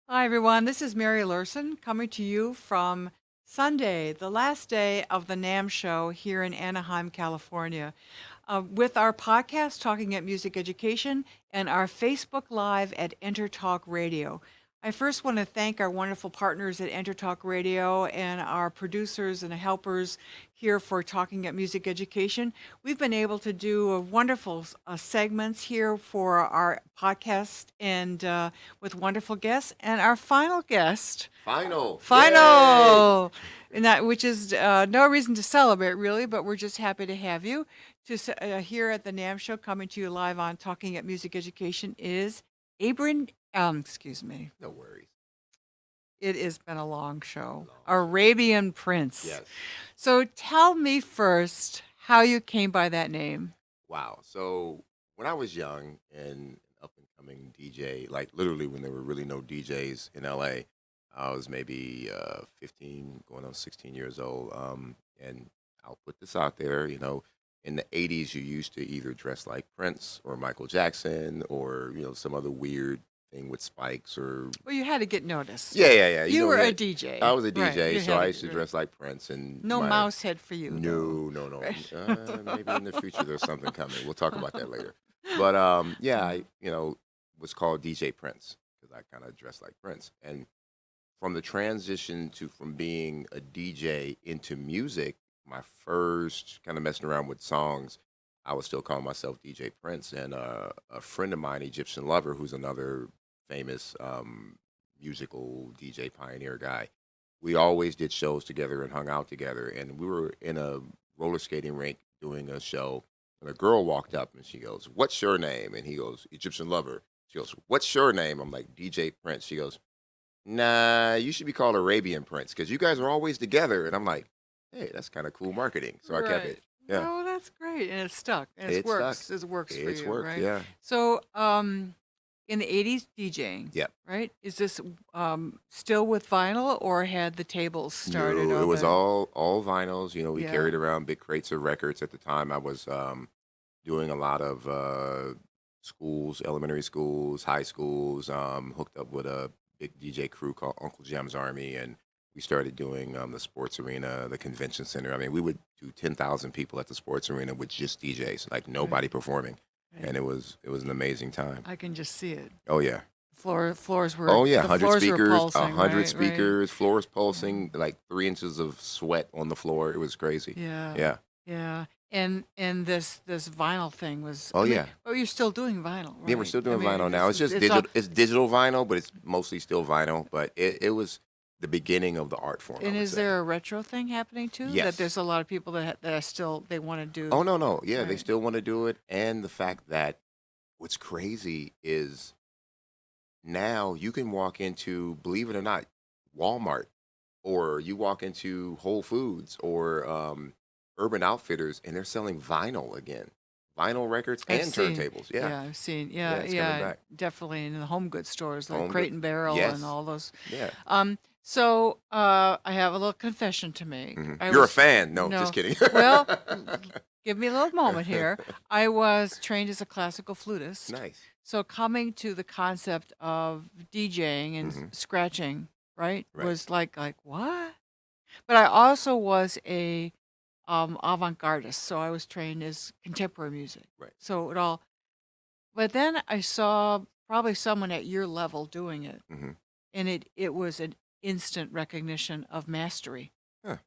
Hi, everyone. This is Mary Lurson coming to you from Sunday, the last day of the NAMM show here in Anaheim, California, with our podcast, Talking at Music Education, and our Facebook Live at EnterTalk Radio. I first want to thank our wonderful partners at EnterTalk Radio and our producers and helpers here for Talking at Music Education. We've been able to do a wonderful segments here for our podcast and with wonderful guests. And our final guest, Final. Yay! final, and that which is no reason to celebrate really, but we're just happy to have you here at the NAM show coming to you live on Talking at Music Education is Abram. Excuse me. No worries. It has been a long show. Long. Arabian Prince. Yes. So tell me first how you came by that name. Wow. So when I was young and up and coming DJ, like literally when there were really no DJs in LA, I was maybe 15, going on 16 years old. And I'll put this out there, in the 80s, you used to either dress like Prince or Michael Jackson or, some other weird thing with spikes or. Well, you had to get noticed. Yeah. You were a DJ. I was a Right, DJ, you so had I to- used to dress like Prince and No mouse head for you. No, though. no. Right. Maybe in the future there's something coming. We'll talk about that later. But yeah, I was called DJ Prince because I kind of dressed like Prince. And from the transition from being a DJ into music, my first kind of messing around with songs, I was still calling myself DJ Prince. And a friend of mine, Egyptian Lover, who's another famous musical DJ pioneer guy, we always did shows together and hung out together. And we were in a roller skating rink doing a show. And a girl walked up and she goes, "What's your name?" And he goes, "Egyptian Lover." She goes, "What's your name?" I'm like, "DJ Prince." She goes, "Nah, you should be called Arabian Prince because you guys are always together." And I'm like, "Hey, that's kind of cool marketing." So I kept Right. it. Yeah. Oh, that's great. And it's stuck. And it It works. stuck. It works for It's you, worked. right? Yeah. So, in the 80s DJing, Yep. right? Is this still with vinyl or had the tables started No, it on was the all vinyls. We Yeah. carried around big crates of records at the time. I was doing a lot of schools, elementary schools, high schools. Hooked up with a big DJ crew called Uncle Jim's Army, and we started doing the sports arena, the convention center. I mean, we would do 10,000 people at the sports arena with just DJs, like nobody performing, Right. and it was an amazing time. I can just see it. Oh yeah. Floors were Oh yeah, the 100 floors were speakers, pulsing, 100 right? speakers, floors pulsing, like 3 inches of sweat on the floor. It was crazy. Yeah. Yeah. Yeah. And this vinyl thing was Oh I mean, yeah. oh, you're still doing vinyl, Yeah, we're right? still I doing mean, vinyl now. It's just it's all digital. It's digital vinyl, but it's mostly still vinyl. But it was the beginning of the art form, I and would is say. there a retro thing happening too? That Yes. there's a lot of people that are still they want to do Oh no. Yeah, they right. still want to do it, and the fact that what's crazy is now you can walk into, believe it or not, Walmart, or you walk into Whole Foods or Urban Outfitters, and they're selling vinyl again, vinyl records I've and seen, turntables. Yeah, I've seen, yeah, it's coming back. definitely in the home goods stores like Home Crate good. and Barrel and Yes. all those. Yeah. So I have a little confession to make. I You're a was fan? No, no, just kidding. well, give me a little moment here. I was trained as a classical flutist, Nice. so coming to the concept of DJing and Hmm. scratching, right, Right. was like what? But I also was a avant-gardist, so I was trained as contemporary music. Right. So it all, but then I saw probably someone at your level doing it, Hmm. and it was an instant recognition of mastery. Huh.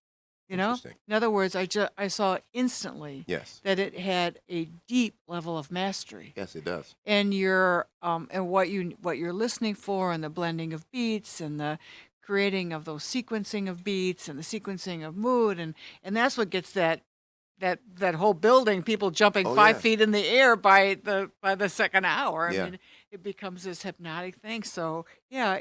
You know, Interesting. in other words, I saw instantly Yes. that it had a deep level of mastery, Yes, it does. and what you're listening for, and the blending of beats, and the creating of those sequencing of beats, and the sequencing of mood, and that's what gets that whole building, people jumping Oh 5 feet in the air by the second hour. I yeah. mean, it becomes this hypnotic thing. So yeah,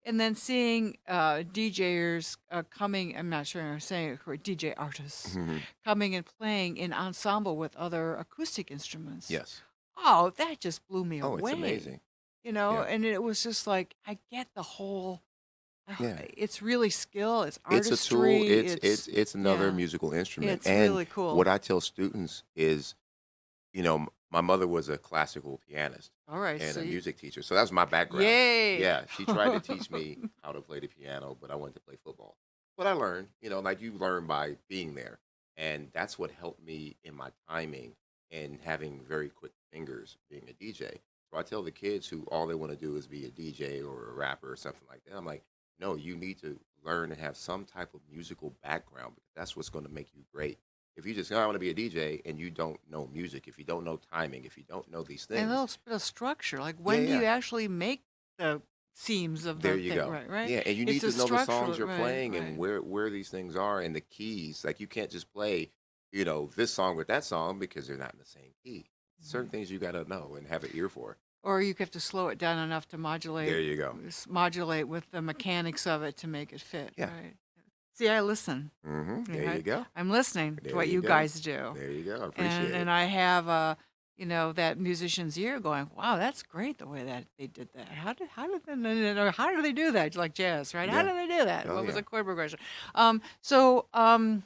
and then seeing DJers coming, I'm not sure I'm saying it correct, DJ artists Hmm. coming and playing in ensemble with other acoustic instruments. Yes. Oh, that just blew me Oh, it's away. amazing. Yeah. Yeah. And it was just like I get the whole. Yeah. It's really skill. It's It's a tool. artistry. It's another Yeah. musical instrument. It's And really cool. what I tell students is, My mother was a classical pianist All right. and So a you, music teacher, so that's my background. yay. Yeah, she tried to teach me how to play the piano, but I wanted to play football. But I learned, like you learn by being there, and that's what helped me in my timing and having very quick fingers being a DJ. So I tell the kids who all they want to do is be a DJ or a rapper or something like that. I'm like, no, you need to learn and have some type of musical background because that's what's going to make you great. If you just, I want to be a DJ and you don't know music, if you don't know timing, if you don't know these And a things, little bit of structure. Like yeah, when do yeah, you actually make the seams of there the you thing? go. Right, right. Yeah, and you It's need a to know the songs structural, you're right, playing and right. where these things are and the keys. Like you can't just play, this song with that song because they're not in the same key. Certain Right. things you got to know and have an ear for. Or you have to slow it down enough to There you go. modulate with the mechanics of it to make it fit, Yeah. right? See, I listen. There Yeah, you go. I'm listening to There what you you go. guys do. There you go. I And appreciate it. and I have that musician's ear going, wow, that's great the way that they did that. How did they do that? It's like jazz, right? How Yeah. did they do that? Oh What was yeah. the chord progression? Um, so um,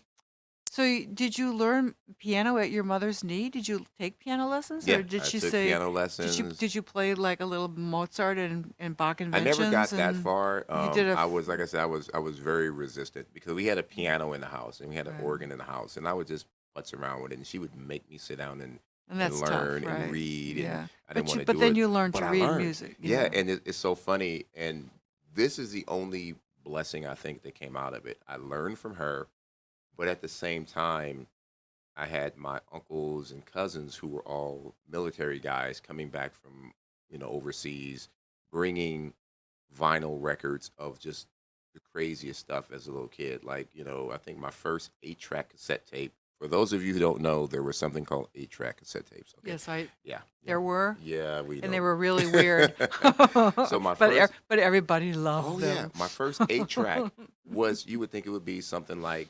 did you learn piano at your mother's knee? Did you take piano lessons, Yeah. or did I she took say, piano lessons. did you play like a little Mozart and Bach I never inventions, got that and far. you did a I was like I said, I was very resistant because we had a piano in the house and we had an right. organ in the house, and I would just putz around with it, and she would make me sit down And and that's tough, learn and right? read, and Yeah. I didn't want to But do then it, you learn but to I read learned. music. Yeah, Yeah. and it's so funny, and this is the only blessing I think that came out of it. I learned from her, but at the same time, I had my uncles and cousins who were all military guys coming back from overseas, bringing vinyl records of just the craziest stuff as a little kid. Like, I think my first 8-track cassette tape. For those of you who don't know, there was something called 8-track cassette tapes. Okay. Yes, I Yeah. Yeah. there were, Yeah, we and they know. were really weird. So my first, But everybody loved oh yeah, them. my first 8-track was, you would think it would be something like,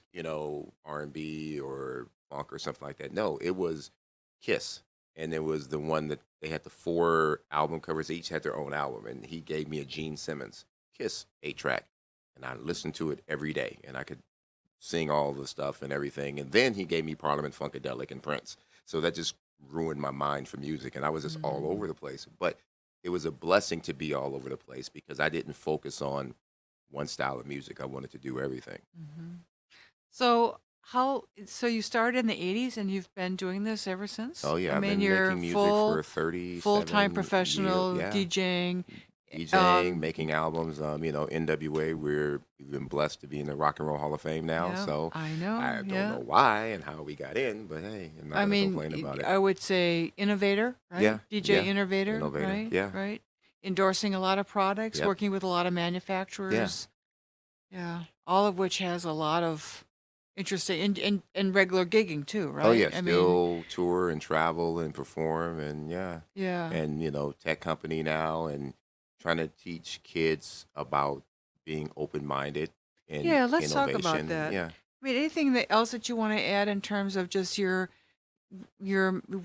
R&B or funk or something like that. No, it was Kiss. And it was the one that they had the 4 album covers. They each had their own album. And he gave me a Gene Simmons Kiss 8-track. And I listened to it every day. And I could sing all the stuff and everything. And then he gave me Parliament Funkadelic and Prince. So that just ruined my mind for music. And I was just all Mm, over the place. But it was a blessing to be all over the place because I didn't focus on one style of music. I wanted to do everything. mhm. So you started in the 80s and you've been doing this ever since? Oh I yeah, I've mean, been you're making music for full-time 37 years. professional Yeah, DJing. DJing, Um, making albums. N.W.A. We've been blessed to be in the Rock and Roll Hall of Fame now. yeah, So I know. I don't Yeah. know why and how we got in, but hey, I'm not I gonna mean, complain about it. I would say innovator, right? Yeah, DJ yeah, innovator, innovator. right? Yeah, Right. Endorsing a lot of products, yep, working with a lot of yeah. manufacturers. Yeah. All of which has a lot of interesting and regular gigging too, Oh right? yeah, I mean, still tour and travel and perform and yeah, yeah. and tech company now and trying to teach kids about being open minded and Yeah, let's talk about innovation. that. Yeah. I mean, anything else that you want to add in terms of just your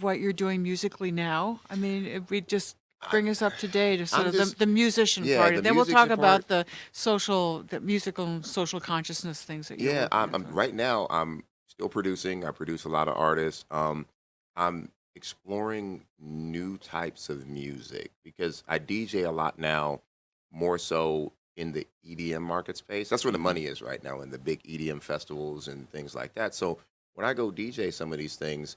what you're doing musically now? I mean, if we just I, bring us up to date of sort I'm of just the musician yeah, part, the and then we'll music's talk a part. about the musical and social consciousness things that you're Yeah, working I'm with. right now. I'm still producing. I produce a lot of artists. I'm exploring new types of music because I DJ a lot now, more so in the EDM market space. That's where the Mhm. money is right now in the big EDM festivals and things like that. So when I go DJ some of these things,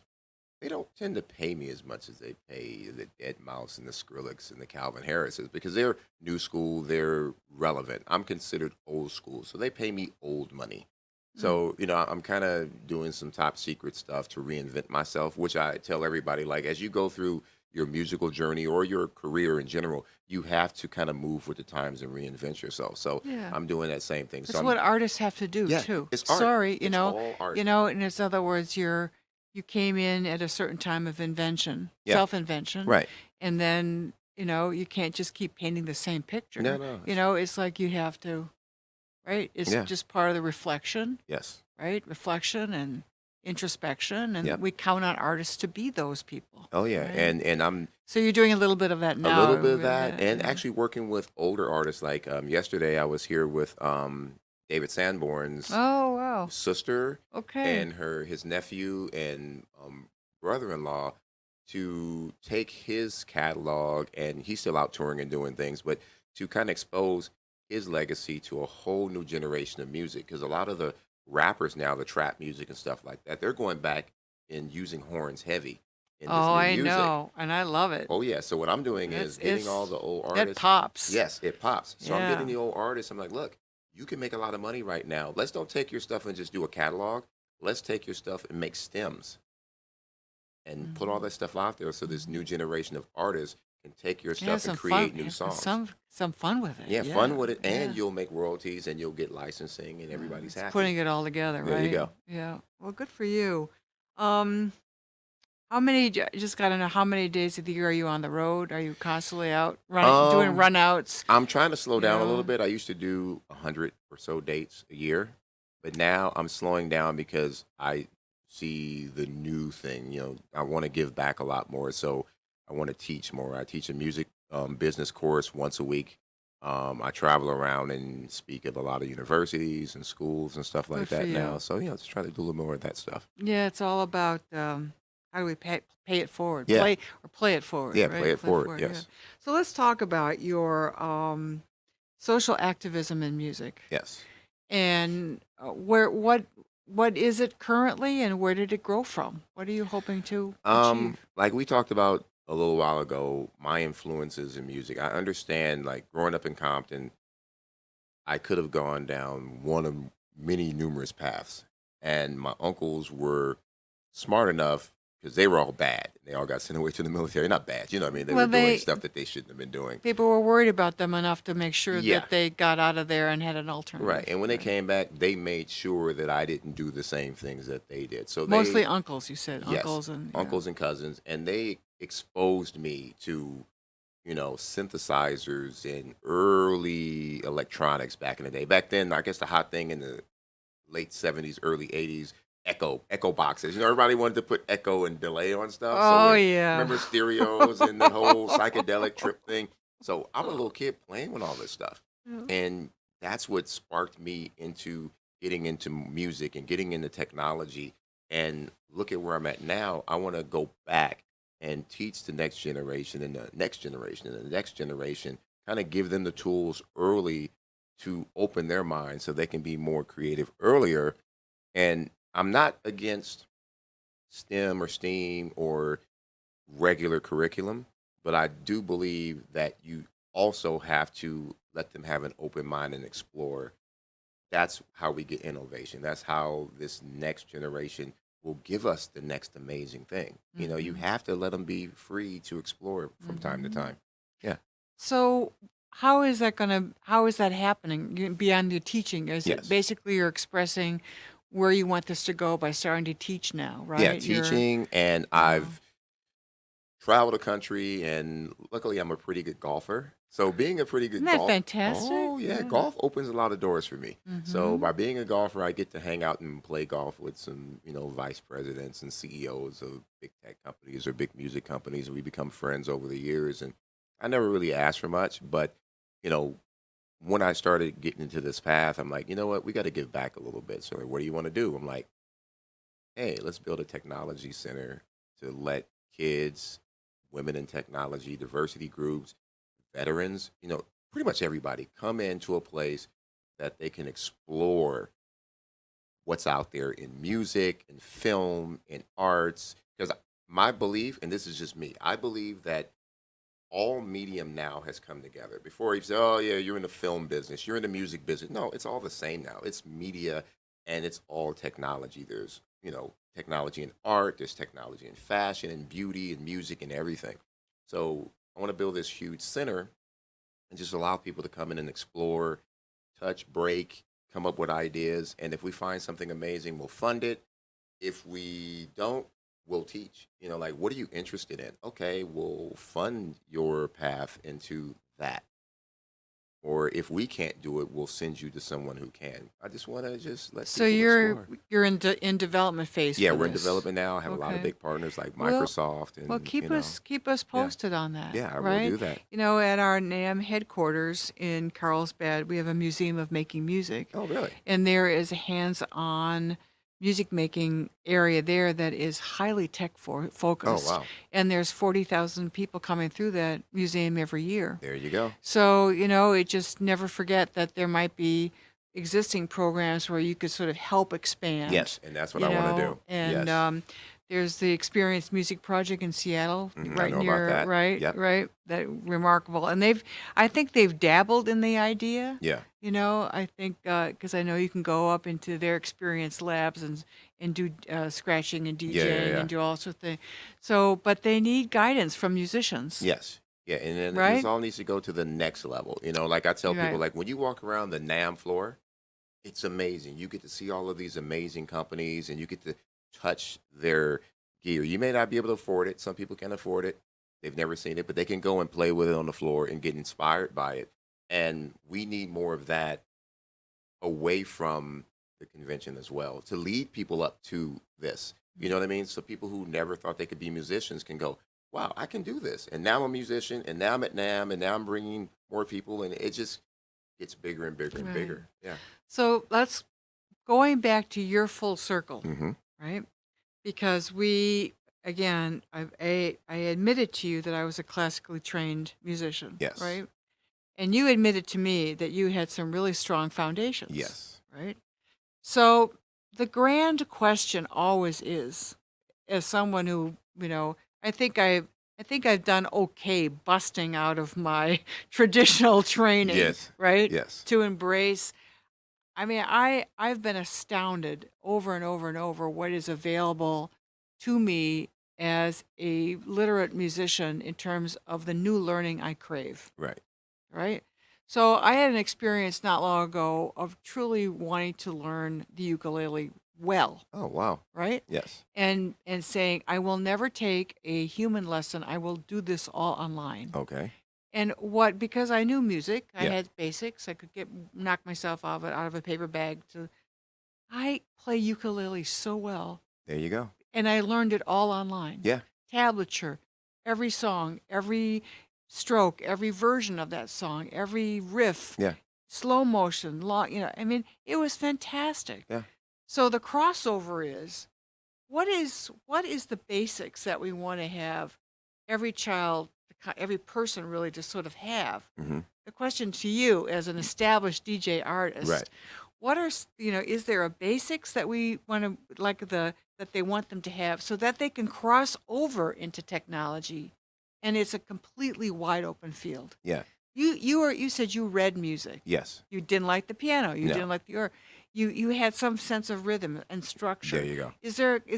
they don't tend to pay me as much as they pay the Dead Mouse and the Skrillex and the Calvin Harrises because they're new school, they're relevant. I'm considered old school, so they pay me old money. Mm. So, I'm kind of doing some top secret stuff to reinvent myself, which I tell everybody like as you go through your musical journey or your career in general, you have to kind of move with the times and reinvent yourself. So, Yeah. I'm doing that same thing. So, That's what artists have to do yeah, too. it's art. Sorry, It's all art. in its other words, you came in at a certain time of invention, Yeah, self-invention, right. and then, you can't just keep painting the same No, picture. no. It's like you have to, right? It's Yeah. just part of the reflection, Yes. right? Reflection and introspection, and Yep. we count on artists to be those people, Oh yeah, right? and I'm So you're doing a little bit of that a little now. bit of that, Yeah, and yeah. actually working with older artists. Like yesterday, I was here with David Sanborn's Oh, wow. sister Okay. and his nephew and brother-in-law, to take his catalog, and he's still out touring and doing things, but to kind of expose his legacy to a whole new generation of music. Because a lot of the rappers now, the trap music and stuff like that, they're going back and using horns heavy in this Oh, new I music. know, and I love it. Oh yeah. So what I'm doing is getting all It's the old it artists. pops. Yes, it pops. So I'm getting Yeah. the old artists. I'm like, look, you can make a lot of money right now. Let's don't take your stuff and just do a catalog. Let's take your stuff and make stems and put all Mhm. that stuff out there so this new Mhm. generation of artists can take your Yeah, stuff and create new and songs. some fun with it. Yeah, fun Yeah, with it, and yeah. you'll make royalties and you'll get licensing and everybody's It's happy. putting it all together, There you right? go. Yeah. Well, good for you. Um, how many? Just gotta know how many days of the year are you on the road? Are you constantly out running, doing Um, runouts? I'm trying to slow You down a little know. bit. I used to do 100 or so dates a year, but now I'm slowing down because I see the new thing. I want to give back a lot more, so I want to teach more. I teach a music business course once a week. I travel around and speak at a lot of universities and schools and stuff Good like for that now. you. So just try to do a little more of that stuff. Yeah, it's all about how do we pay it forward, Yeah, play it forward, yeah. Play right? it Play it forward. forward. Yeah. Yes, So let's talk about your social activism in music, yes. and what is it currently, and where did it grow from? What are you hoping to achieve? Like we talked about a little while ago, my influences in music. I understand, like growing up in Compton, I could have gone down one of many numerous paths, and my uncles were smart enough because they were all bad. They all got sent away to the military. Not bad, you know what I mean? They were Well, doing they stuff that they shouldn't have been doing. people were worried about them enough to make sure Yeah, that they got out of there and had an right. alternative, And when they right? came back, they made sure that I didn't do the same things that they did. So Mostly they, uncles, you said yes, uncles, and yeah. uncles and cousins, and they exposed me to synthesizers and early electronics back in the day. Back then, I guess the hot thing in the late 70s, early 80s, echo boxes. Everybody wanted to put echo and delay on stuff. So Oh when yeah. remember stereos and the whole psychedelic trip thing. So I'm a little kid playing with all this stuff. Yeah. And that's what sparked me into getting into music and getting into technology. And look at where I'm at now. I want to go back and teach the next generation and the next generation and the next generation, kind of give them the tools early to open their minds so they can be more creative earlier. And I'm not against STEM or STEAM or regular curriculum, but I do believe that you also have to let them have an open mind and explore. That's how we get innovation. That's how this next generation will give us the next amazing thing. You Hmm. have to let them be free to explore from time to Hmm. time. Yeah. So how is that happening beyond your teaching? Is it Yes. basically you're expressing where you want this to go by starting to teach now, Yeah. right? Teaching, and Yeah. I've travel the country, and luckily I'm a pretty good golfer. So being a pretty Isn't good that golf, fantastic? oh yeah, Yeah. golf opens a lot of doors for me. So Hmm. by being a golfer, I get to hang out and play golf with some, vice presidents and CEOs of big tech companies or big music companies. We become friends over the years, and I never really asked for much, but you know, when I started getting into this path, I'm like, you know what, we got to give back a little bit. So like, what do you want to do? I'm like, hey, let's build a technology center to let kids, women in technology, diversity groups, veterans, pretty much everybody come into a place that they can explore what's out there in music, in film, in arts. Because my belief, and this is just me, I believe that all medium now has come together. Before you say, oh yeah, you're in the film business, you're in the music business. No, it's all the same now. It's media and it's all technology. There's, technology in art, there's technology in fashion and beauty and music and everything. So I want to build this huge center and just allow people to come in and explore, touch, break, come up with ideas. And if we find something amazing, we'll fund it. If we don't, we'll teach. Like, what are you interested in? Okay, we'll fund your path into that. Or if we can't do it, we'll send you to someone who can. I just want to just let So people explore. you're in development phase Yeah, for we're in this. development now. I have a lot of Okay. big partners like Well, Microsoft well, and, keep us yeah, posted on that, yeah, I will right? do that. At our NAMM headquarters in Carlsbad, we have a museum of making music, Oh, really? and there is a hands-on music making area there that is highly tech Oh, focused, wow. and there's 40,000 people coming through that museum every year. There you go. So, it just never forget that there might be existing programs where you could sort of help expand, Yes, and that's what I want to do. and Yes. there's the Experience Music Project in Seattle, I right know about near, that. right, Yep. right, that remarkable. And I think they've dabbled in the idea. Yeah. I think because I know you can go up into their experience labs and do scratching and Yeah, yeah, DJing yeah. and do all sorts of things. So, but they need guidance from musicians, Yes. Yeah, and then this right? all needs to go to the next level. Like I tell people, Right. like when you walk around the NAMM floor, it's amazing. You get to see all of these amazing companies and you get to touch their gear. You may not be able to afford it. Some people can afford it. They've never seen it, but they can go and play with it on the floor and get inspired by it. And we need more of that away from the convention as well to lead people up to this. You know what I mean? So people who never thought they could be musicians can go, wow, I can do this. And now I'm a musician and now I'm at NAMM and now I'm bringing more people and it just gets bigger and bigger and Right. bigger. Yeah. So let's going back to your full circle, Mm-hmm. right? Because again, I admitted to you that I was a classically trained musician, Yes. right? And you admitted to me that you had some really strong foundations, Yes. right? So the grand question always is, as someone who, I think I've done okay busting out of my traditional training, Yes. right? Yes. To embrace. I mean, I've been astounded over and over and over what is available to me as a literate musician in terms of the new learning I crave, Right. right? So I had an experience not long ago of truly wanting to learn the ukulele well, Oh, wow. right? Yes. And saying, I will never take a human lesson. I will do this all online. Okay. And because I knew music, I Yeah. had basics. I could knock myself out of a paper bag. I play ukulele so well, There you go. and I learned it all online. Yeah. Tablature, every song, every stroke, every version of that song, every riff, Yeah. slow motion, long. I mean, it was fantastic. Yeah. So the crossover is, what is the basics that we want to have every child, every person really to sort of have? Mm-hmm. The question to you as an established DJ artist, Right. what are, is there a basics that we want to, that they want them to have so that they can cross over into technology and it's a completely wide open field? Yeah. You said you read music. Yes. You didn't like the piano. You No. didn't like you had some sense of rhythm and structure. There you go. Is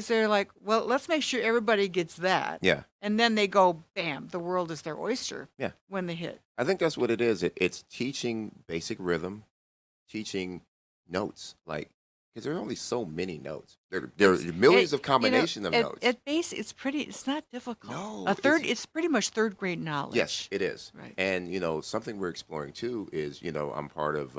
there like, well, let's make sure everybody gets that. Yeah. And then they go, bam, the world is their oyster. Yeah. When they hit. I think that's what it is. It's teaching basic rhythm, teaching notes, because there are only so many notes. There are millions of combination of notes. It's not difficult. No, It's pretty much third grade knowledge. Yes, it is. Right. And something we're exploring too is I'm part of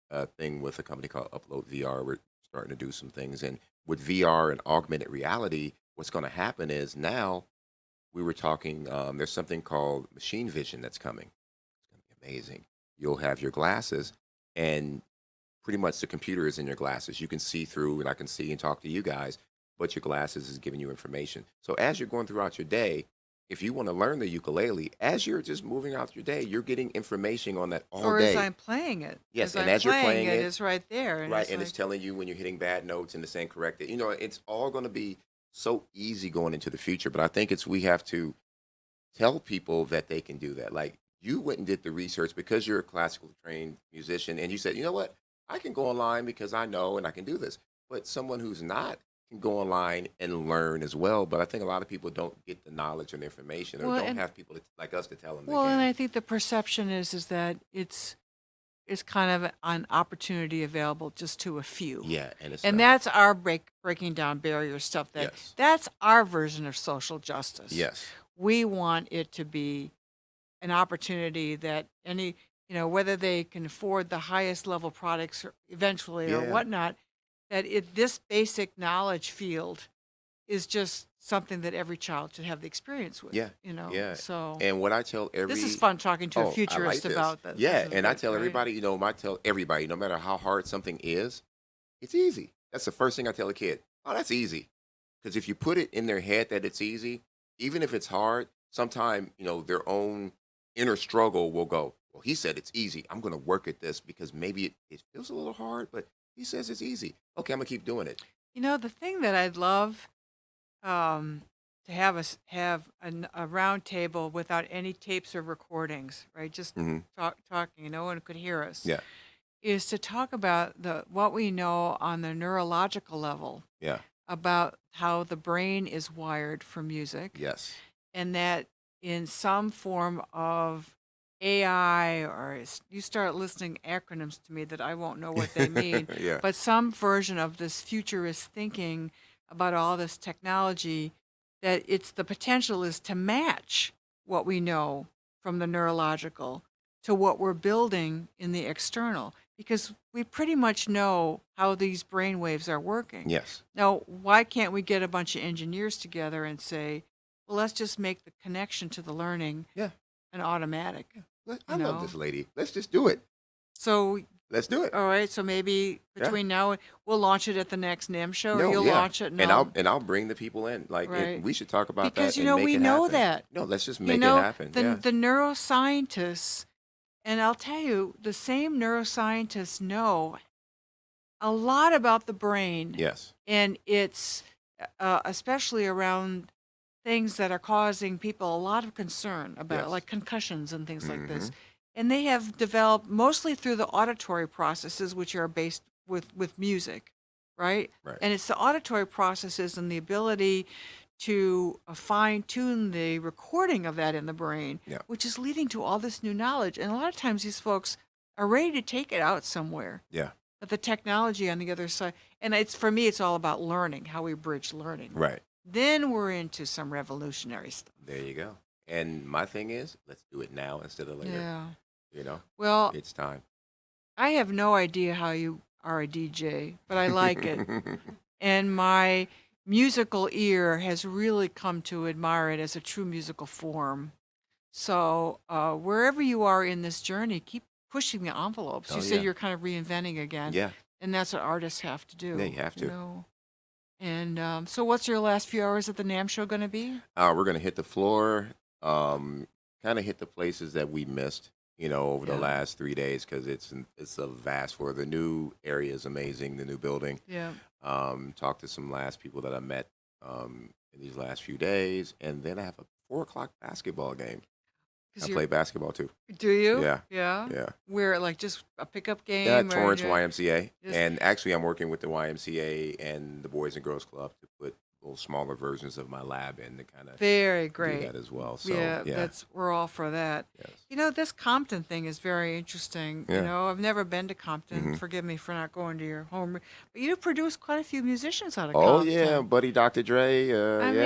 a thing with a company called Upload VR. We're starting to do some things, and with VR and augmented reality, what's going to happen is now we were talking. There's something called machine vision that's coming. It's going to be amazing. You'll have your glasses, and pretty much the computer is in your glasses. You can see through, and I can see and talk to you guys, but your glasses is giving you information. So as you're going throughout your day, if you want to learn the ukulele, as you're just moving out your day, you're getting information on that all Or day. as I'm playing it. Yes, as and I'm as you're playing it, it's right there. And right, it's and it's like, telling you when you're hitting bad notes and it's saying correct it. It's all going to be so easy going into the future. But I think we have to tell people that they can do that. Like you went and did the research because you're a classical trained musician, and you said, you know what, I can go online because I know and I can do this. But someone who's not can go online and learn as well. But I think a lot of people don't get the knowledge and information, or Well, don't and- have people like us to tell them. well, they and can. I think the perception is that it's kind of an opportunity available just to a few. Yeah, and it's And not. that's our breaking down barrier stuff. Yes. That's our version of social justice. Yes. We want it to be an opportunity that whether they can afford the highest level products eventually or Yeah. whatnot, that this basic knowledge field is just something that every child should have the experience with. Yeah. Yeah. So And what I tell this is fun talking to Oh, a I like futurist this. about that. Yeah, This is and I great, tell right? everybody, I tell everybody, no matter how hard something is, it's easy. That's the first thing I tell a kid. Oh, that's easy. Because if you put it in their head that it's easy, even if it's hard, sometime, their own inner struggle will go, well, he said it's easy. I'm going to work at this because maybe it feels a little hard, but he says it's easy. Okay, I'm going to keep doing it. The thing that I'd love um, to have a round table without any tapes or recordings, right? Just Hmm. talking, no one could hear us, Yeah, is to talk about what we know on the neurological level yeah, about how the brain is wired for music, yes. and that in some form of AI, or you start listing acronyms to me that I won't know what they mean, Yeah, but some version of this futurist thinking about all this technology, that it's the potential is to match what we know from the neurological to what we're building in the external, because we pretty much know how these brain waves are working. yes. Now, why can't we get a bunch of engineers together and say, well, let's just make the connection to the learning Yeah. an automatic, I you love know? this lady. Let's just do it. So, Let's do it. all right, so maybe Yeah. between now and we'll launch it at the next NAMM show, or No, you'll yeah. launch it and And I'll, I'll bring the people in. Like right? we should talk about Because, that and make we it know happen. that. No, let's just You make it know, happen. the, Yeah. the neuroscientists, and I'll tell you, the same neuroscientists know a lot about the brain, Yes. and it's especially around things that are causing people a lot of concern about, Yes. like concussions and things like Hmm. this. And they have developed mostly through the auditory processes, which are based with music, right? Right. And it's the auditory processes and the ability to fine tune the recording of that in the brain, Yeah. which is leading to all this new knowledge. And a lot of times these folks are ready to take it out somewhere. Yeah. But the technology on the other side, and it's for me, it's all about learning, how we bridge learning. Right. Then we're into some revolutionary stuff. There you go. And my thing is, let's do it now instead of later. Yeah. You know, Well, it's time. I have no idea how you are a DJ, but I like it. And my musical ear has really come to admire it as a true musical form. So wherever you are in this journey, keep pushing the envelopes. Oh You said yeah. you're kind of reinventing again, Yeah. and that's what artists have to Yeah, do, you have you to. know. And so, what's your last few hours at the NAMM show going to be? We're gonna hit the floor. Kind of hit the places that we missed. Over the Yeah, last 3 days because it's a vast floor. The new area is amazing. The new building. yeah. Talked to some last people that I met in these last few days, and then I have a 4 o'clock basketball game. I Because play basketball too. do you? Yeah, Yeah. yeah. Where, like, just a pickup Yeah, game, or Torrance YMCA, just and actually I'm working with the YMCA and the Boys and Girls Club to put little smaller versions of my lab in to kind of very do great. that as well. So Yeah, yeah, we're all for that. yes, This Compton thing is very interesting. yeah. I've never been to Compton. Hmm. Forgive me for not going to your home, but you produce quite a few musicians out of Oh yeah, Compton. buddy, Dr. Dre. I mean, really,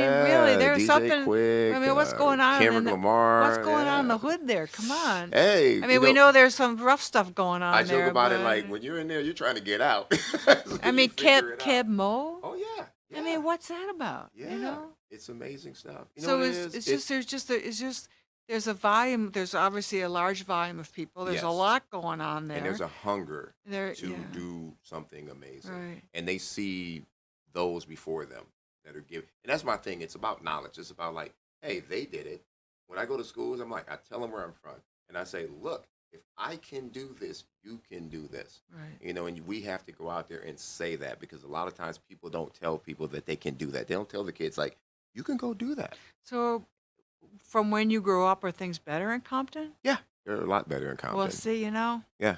Yeah, there's DJ something. I Quick, mean, what's going on Kendrick what's Lamar. going on in Yeah. the hood there? Come on. Hey, I mean, we know there's some rough stuff going I on joke there, about it but like when you're in there, you're trying to get out. So I you mean, figure it out. Keb Mo. Oh yeah, I yeah, mean, what's that about? yeah. It's amazing stuff. You know So what it is? it's just there's a volume. There's obviously a large volume of people. There's a Yes. lot going on And there. there's a hunger There, to yeah, do something amazing. right. And they see those before them that are giving. And that's my thing. It's about knowledge. It's about like, hey, they did it. When I go to schools, I'm like, I tell them where I'm from. And I say, look, if I can do this, you can do this. Right. And we have to go out there and say that because a lot of times people don't tell people that they can do that. They don't tell the kids, like, you can go do that. So, from when you grew up, are things better in Compton? Yeah. They're a lot better in Well, Compton. see, Yeah.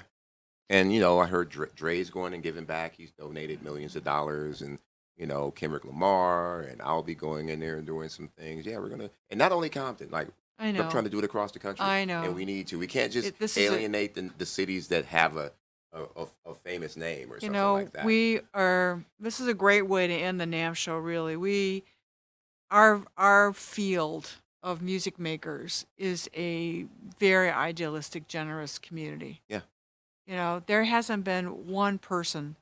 And I heard Dre's going and giving back. He's donated millions of dollars, and Kendrick Lamar, and I'll be going in there and doing some things. Yeah, we're gonna, and not only Compton. Like I I'm trying know, to do it across the country, I and know. we need to. We can't just This is a, alienate the cities that have a famous name or something like that. we are. This is a great way to end the NAMM show. Really, our field of music makers is a very idealistic, generous community. Yeah, There hasn't been one person,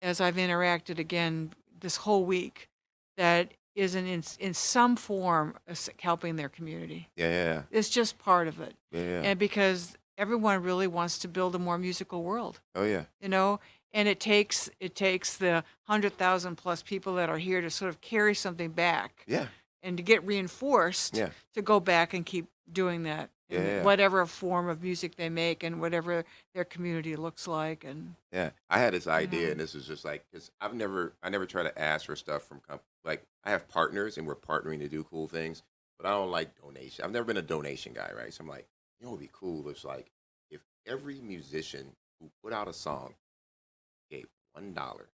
as I've interacted again this whole week, that isn't in some form helping their community. yeah, It's just part of it. yeah, yeah. And because everyone really wants to build a more musical world, Oh yeah, you know, and it takes the 100,000 plus people that are here to sort of carry something back Yeah. and to get reinforced Yeah. to go back and keep doing that Yeah. in Yeah. whatever form of music they make and whatever their community looks like. And Yeah, I had this yeah, idea, and this was just like because I never try to ask for stuff from like I have partners, and we're partnering to do cool things, but I don't like donation. I've never been a donation guy, right? So I'm like, you know, what would be cool is like if every musician who put out a song gave $1,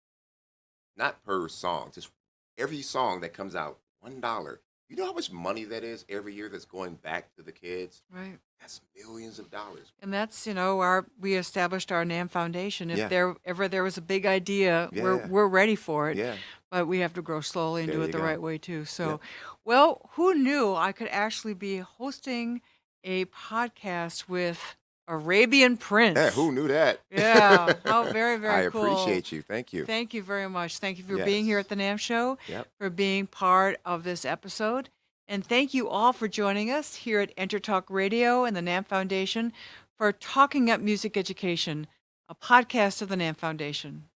not per song, just every song that comes out $1. You know how much money that is every year that's going back to the kids? right. That's millions of dollars. And that's, our we established our NAMM Foundation. If Yeah, there was a big idea, we're yeah, we're ready for it, yeah. but we have to grow slowly and There do you it the go. right way too. So, Yep. well, who knew I could actually be hosting a podcast with Arabian Yeah, Prince? who knew that? Yeah, how very, I very cool. appreciate you. Thank you. Thank you very much. Thank you for being here Yes. at the NAMM Show, Yep. for being part of this episode. And thank you all for joining us here at EnterTalk Radio and the NAMM Foundation for Talking Up Music Education, a podcast of the NAMM Foundation.